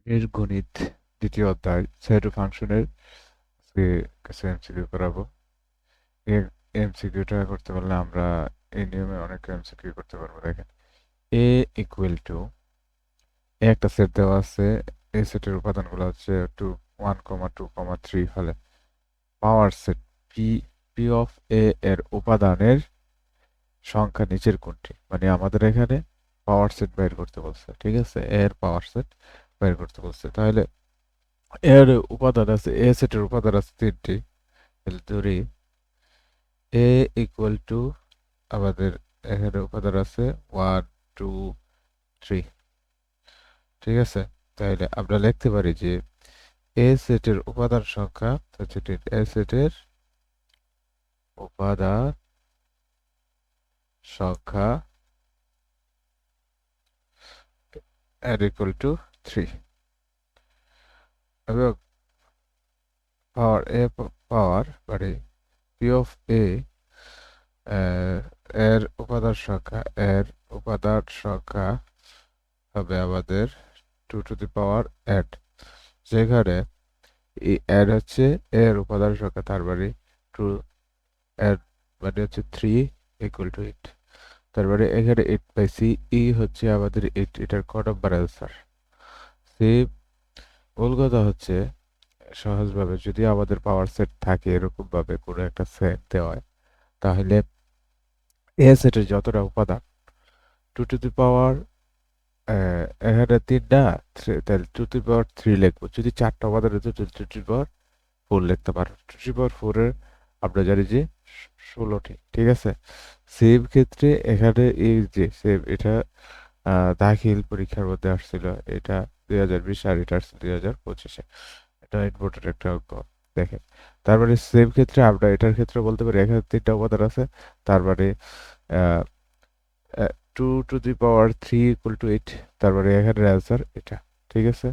বীজগণিত দ্বিতীয় অধ্যায় সেট ফাংশনের কিছু এমসিকিউ করাবো। এই এমসিকিউটা করতে পারলে আমরা এই নিয়মে অনেক এমসিকিউ করতে পারবো। দেখেন, এ ইকুয়াল টু একটা সেট দেওয়া আছে। এই সেটের উপাদানগুলো হচ্ছে 1,2,3 হলে power set P P of A এর উপাদানের সংখ্যা নিচের কোনটি? মানে আমাদের এখানে পাওয়ার সেট বের করতে বলছে, ঠিক আছে, এর পাওয়ার সেট বের করতে বলছে। তাহলে এর উপাদান আছে, এ সেটের উপাদান আছে তিনটি। তাহলে ধরি এ ইকুয়াল টু আমাদের এখানে উপাদান আছে 1, 2, 3, ঠিক আছে। তাহলে আমরা লিখতে পারি যে এ সেটের উপাদান সংখ্যা হচ্ছে এ সেটের উপাদান সংখ্যা n ইকুয়াল টু 3 এবং পাওয়ার মানে পি অফ এ এর উপাদান সংখ্যা হবে আমাদের 2 টু দি পাওয়ার n, যেখানে এই n হচ্ছে এর উপাদান সংখ্যা, তার মানে 2 n মানে হচ্ছে 3 ইকুয়াল টু 8। তার মানে এখানে 8 পাইছি, ই হচ্ছে আমাদের 8, এটার ক নম্বর অ্যান্সার। সেম। মূল কথা হচ্ছে সহজভাবে যদি আমাদের পাওয়ার সেট থাকে, এরকম ভাবে কোনো একটা সেট দেওয়া হয়, তাহলে এ সেটের যতটা উপাদান 2 টু দি পাওয়ার এখানে 3 না, তাহলে 2 টু দি পাওয়ার 3 লিখবো। যদি 4টা উপাদান হতো 2 টু দি পাওয়ার 4 লিখতে পারো। 2 টু দি পাওয়ার 4 এর আমরা জানি যে 16টি, ঠিক আছে। সেম ক্ষেত্রে এখানে এই যে সেম এটা দাখিল পরীক্ষার মধ্যে আসছিল, এটা 2020 আর এটা আসছিল 2025-এ। এটা ইম্পর্টেন্ট একটা অঙ্ক। দেখেন, তার মানে সেম ক্ষেত্রে আমরা এটার ক্ষেত্রে বলতে পারি এখানে 3টা উপাদান আছে, তার মানে 2 to the power 3 equal to 8, তার মানে এখানের অ্যান্সার এটা, ঠিক আছে।